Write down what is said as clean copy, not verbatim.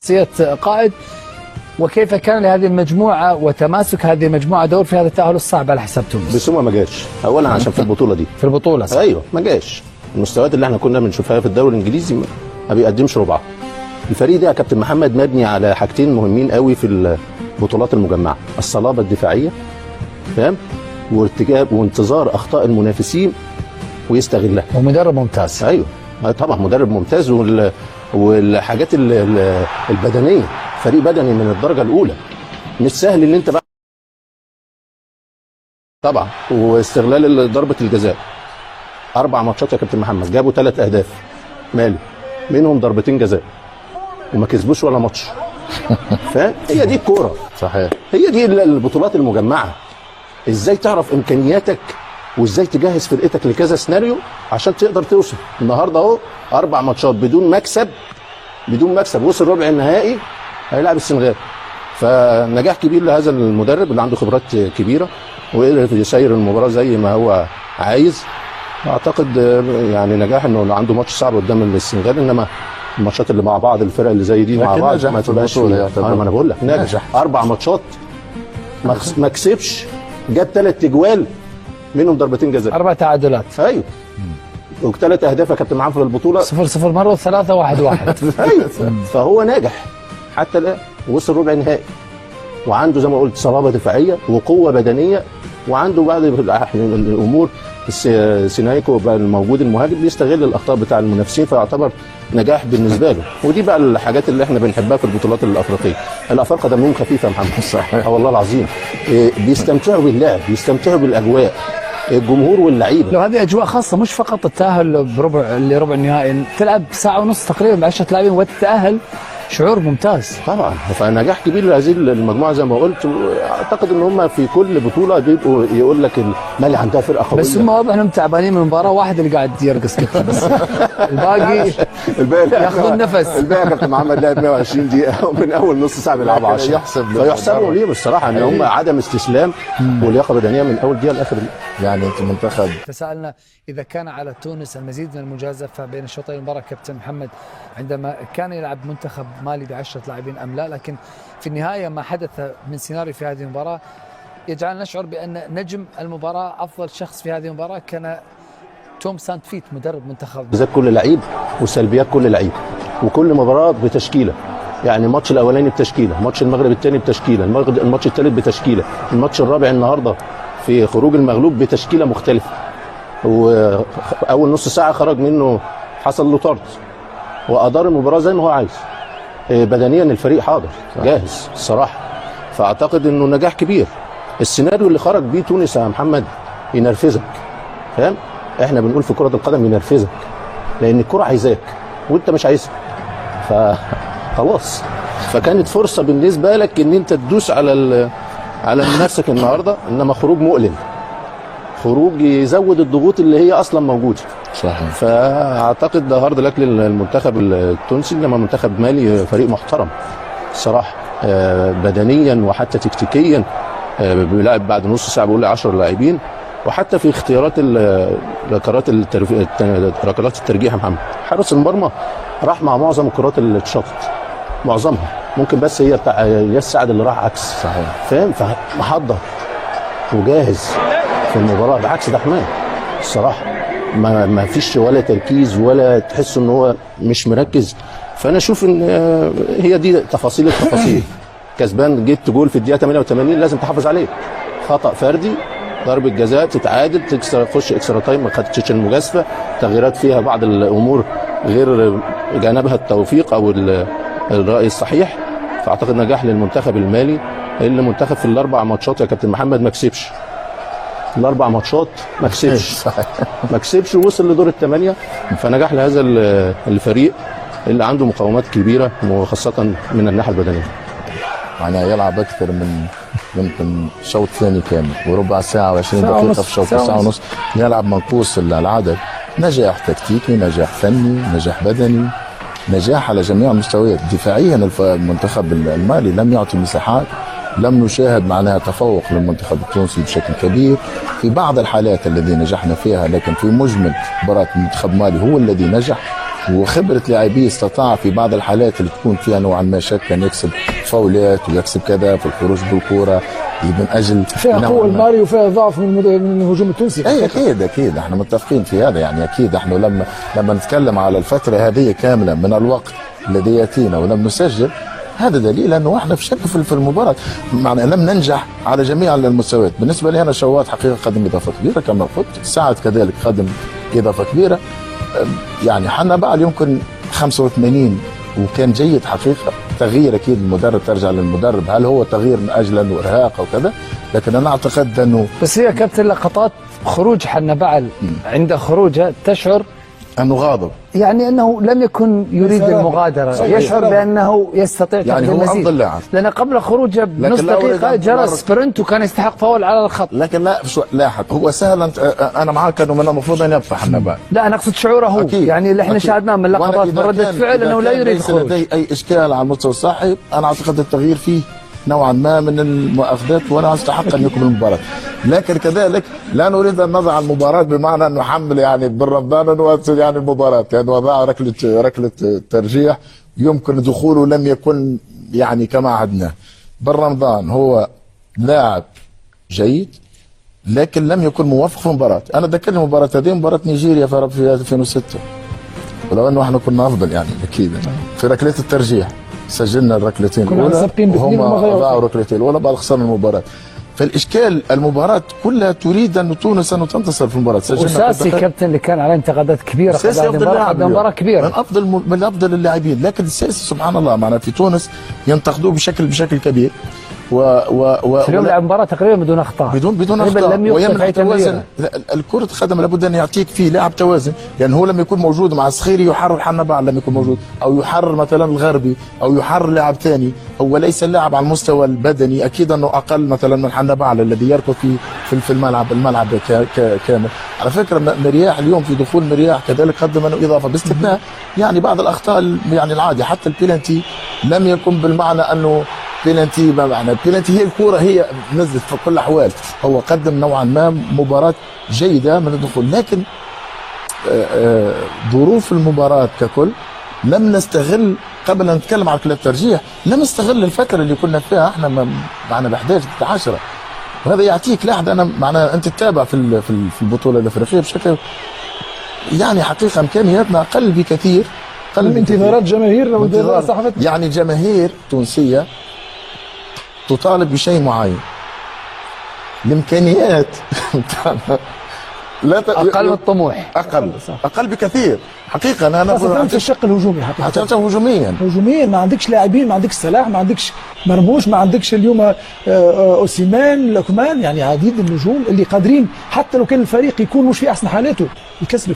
شخصية قائد، وكيف كان لهذه المجموعة وتماسك هذه المجموعة دور في هذا التأهل الصعب على حساب تونس؟ بسوما ما جاش اولا عشان في البطوله دي، في البطولة صح. ايوه ما جاش. المستويات اللي احنا كنا بنشوفها في الدوري الانجليزي ما بيقدمش ربعها. الفريق ده يا كابتن محمد مبني على حاجتين مهمين قوي في البطولات المجمعه، الصلابه الدفاعيه فاهم، وارتكاب وانتظار اخطاء المنافسين ويستغلها. ومدرب ممتاز. ايوه طبعا مدرب ممتاز، والحاجات البدنيه، فريق بدني من الدرجه الاولى، مش سهل ان انت بقى طبعا. واستغلال ضربه الجزاء، 4 ماتشات يا كابتن محمد جابوا 3 اهداف مالي، منهم ضربتين جزاء وما كسبوش ولا ماتش. فاهم؟ هي دي الكوره. صحيح. هي دي البطولات المجمعه، ازاي تعرف امكانياتك وازاي تجهز فرقتك لكذا سيناريو عشان تقدر توصل. النهارده اهو 4 ماتشات بدون مكسب، وصل ربع النهائي هيلاعب السنغال. فنجاح كبير لهذا المدرب اللي عنده خبرات كبيره، وقدر يسير المباراه زي ما هو عايز. اعتقد يعني نجاح انه عنده ماتش صعب قدام السنغال، انما الماتشات اللي مع بعض الفرق اللي زي دي مع بعض ما تبقاش. ما انا بقول لك نجح 4 ماتشات ما كسبش، جاب 3 اجوال منهم ضربتين جزاء، 4 تعادلات. ايوه و3 اهداف يا كابتن معاهم في البطوله، 0-0 مره و3 1-1. ايوه فهو ناجح حتى الان، وصل ربع نهائي، وعنده زي ما قلت صلابه دفاعيه وقوه بدنيه، وعنده بعض الامور سينايكو بقى الموجود المهاجم بيستغل الاخطاء بتاع المنافسين، فيعتبر نجاح بالنسبه له. ودي بقى الحاجات اللي احنا بنحبها في البطولات الافريقيه. الافارقه دمهم خفيف يا محمد. صحيح. والله العظيم بيستمتعوا باللعب، بيستمتعوا بالاجواء، الجمهور واللعيبه. لو هذه اجواء خاصه، مش فقط التاهل لربع النهائي، تلعب ساعه ونص تقريبا ب10 لاعبين وتتاهل، شعور ممتاز طبعا. فنجاح كبير لهذه المجموعه زي ما قلت. اعتقد ان هم في كل بطوله بيبقوا يقول لك المالي عندها فرقه قويه، بس هم واضح انهم تعبانين من المباراه، واحد اللي قاعد يرقص كده بس. الباقي ياخذون نفس. الباقي يا كابتن محمد لعب 120 دقيقه ومن اول نص ساعه بيلعبوا 10. فيحسبوا ليهم الصراحه ان هم عدم استسلام ولياقه بدنيه من اول دقيقه لاخر دقيقه. يعني انت منتخب. تساءلنا اذا كان على تونس المزيد من المجازفه بين الشوطين المباراه كابتن محمد عندما كان يلعب منتخب مالي ب10 لاعبين ام لا، لكن في النهايه ما حدث من سيناريو في هذه المباراه يجعلنا نشعر بان نجم المباراه، افضل شخص في هذه المباراه كان توم سانت فيت مدرب منتخب. بالذات كل لعيب وسلبيات كل لعيب، وكل مباراه بتشكيله. يعني الماتش الاولاني بتشكيله، ماتش المغرب الثاني بتشكيله، الماتش الثالث بتشكيله، الماتش الرابع النهارده في خروج المغلوب بتشكيله مختلفه. واول نص ساعه خرج منه حصل له طرد، وادار المباراه زي ما هو عايز. بدنيا الفريق حاضر جاهز الصراحه. فاعتقد انه نجاح كبير. السيناريو اللي خرج بيه تونس يا محمد ينرفزك، فاهم؟ احنا بنقول في كره القدم ينرفزك، لان الكره عايزاك وانت مش عايزها، فخلاص. فكانت فرصه بالنسبه لك ان انت تدوس على نفسك النهارده، انما خروج مؤلم، خروج يزود الضغوط اللي هي اصلا موجوده. صحيح. فاعتقد ده هارد لك للمنتخب التونسي، انما منتخب مالي فريق محترم الصراحه، بدنيا وحتى تكتيكيا. بيلعب بعد نص ساعه بيقول لي 10 لاعبين، وحتى في اختيارات ركلات الترجيح يا محمد، حارس المرمى راح مع معظم الكرات اللي اتشاطت، معظمها. ممكن بس هي بتاع الياس سعد اللي راح عكس. صحيح. فاهم؟ فمحضر وجاهز في المباراه، بعكس ده حماد الصراحه ما فيش ولا تركيز ولا تحس ان هو مش مركز. فانا اشوف ان هي دي تفاصيل التفاصيل. كسبان جبت جول في الدقيقه 88 لازم تحافظ عليه، خطا فردي، ضربه جزاء، تتعادل، تخش اكسترا تايم، ما خدتش المجازفه، تغييرات فيها بعض الامور غير جانبها التوفيق او الراي الصحيح. فاعتقد نجاح للمنتخب المالي، اللي منتخب في ال4 ماتشات يا كابتن محمد ما كسبش. ال4 ماتشات ما كسبش. ما كسبش ووصل لدور ال8. فنجاح لهذا الفريق اللي عنده مقاومات كبيره، وخاصه من الناحيه البدنيه. معناها يلعب اكثر من شوط ثاني كامل، وربع ساعه و20 دقيقه في شوط ساعه ونص، يلعب منقوص العدد. نجاح تكتيكي، نجاح فني، نجاح بدني، نجاح على جميع المستويات. دفاعيا المنتخب المالي لم يعطي مساحات، لم نشاهد معناها تفوق للمنتخب التونسي بشكل كبير في بعض الحالات التي نجحنا فيها، لكن في مجمل مباراة المنتخب المالي هو الذي نجح. وخبره لاعبيه استطاع في بعض الحالات اللي تكون فيها نوعا ما شك ان يكسب فاولات ويكسب كذا في الخروج بالكوره من اجل فيها قوه المالي وفيها ضعف من الهجوم التونسي. اي اكيد احنا متفقين في هذا، يعني اكيد احنا لما نتكلم على الفتره هذه كامله من الوقت الذي ياتينا ولم نسجل، هذا دليل انه احنا في شك في المباراه، معنى لم ننجح على جميع المستويات. بالنسبه لي انا شوات حقيقه قدم اضافه كبيره كما قلت، سعد كذلك قدم اضافه كبيره، يعني حنبعل يمكن 85 وكان جيد حقيقه. تغيير اكيد المدرب، ترجع للمدرب هل هو تغيير من اجل انه ارهاق او كذا، لكن انا اعتقد انه بس هي كابتن لقطات خروج حنبعل عند خروجه تشعر انه غاضب، يعني انه لم يكن يريد المغادره، يشعر بانه يستطيع يعني هو افضل لاعب، لان قبل خروجه بنص دقيقه جرى سبرنت وكان يستحق فاول على الخط. لكن لا لاحق هو سهل، انا معاك انه من المفروض ان يبقى حنبعل. لا انا اقصد شعوره هو، يعني اللي احنا شاهدناه من لقطات من رده فعل انه لا يريد الخروج. لدي اي اشكال على المستوى الصحي، انا اعتقد التغيير فيه نوعا ما من المؤاخذات وانا استحق ان يكون المباراه، لكن كذلك لا نريد ان نضع المباراه بمعنى ان نحمل يعني بن رمضان نواصل يعني المباراه، يعني وضع ركله ترجيح يمكن دخوله لم يكن يعني كما عدناه. بن رمضان هو لاعب جيد لكن لم يكن موفق في المباراه. انا ذكرني المباراه هذه مباراه نيجيريا في 2006، ولو انه احنا كنا افضل يعني اكيد في ركلات الترجيح سجلنا الركلتين الاولى وهم ضاعوا ركلتين الاولى بعد خسرنا المباراه. فالاشكال المباراه كلها تريد ان تونس ان تنتصر في المباراه. وساسي كابتن اللي كان عليه انتقادات كبيره قبل مباراه كبيره من افضل اللاعبين، لكن الساسي سبحان الله معنا في تونس ينتقدوه بشكل كبير اليوم لعب مباراه تقريبا بدون اخطاء بدون اخطاء ويمنع توازن. الكره القدم لابد ان يعطيك فيه لاعب توازن، يعني هو لم يكون موجود مع الصخيري يحرر حنبعل لم يكون موجود، او يحرر مثلا الغربي او يحرر لاعب ثاني، هو ليس اللاعب على المستوى البدني اكيد انه اقل مثلا من حنبعل الذي يركض في الملعب كامل. على فكره مرياح اليوم في دخول مرياح كذلك قدم له اضافه باستثناء يعني بعض الاخطاء يعني العاديه، حتى البيلانتي لم يكن بالمعنى انه بيلانتي، ما معنى بيلانتي؟ هي الكوره هي نزلت في كل الاحوال، هو قدم نوعا ما مباراه جيده من الدخول، لكن ظروف المباراه ككل لم نستغل. قبل ان نتكلم عن كلاب ترجيح لم نستغل الفتره اللي كنا فيها احنا معنا ب 11 10، وهذا يعطيك لاحظ انا معناها انت تتابع في البطوله الافريقيه بشكل يعني حقيقه امكانياتنا اقل بكثير، من انتظارات جماهيرنا وانتظار صحفتنا. يعني جماهير تونسيه تطالب بشيء معين، الامكانيات لا اقل من الطموح، اقل بكثير حقيقه. انا خاصة في الشق الهجومي حتى هجوميا ما عندكش لاعبين، ما عندكش صلاح، ما عندكش مرموش، ما عندكش اليوم اوسيمان لوكمان، يعني عديد النجوم اللي قادرين حتى لو كان الفريق يكون مش في احسن حالاته يكسبك.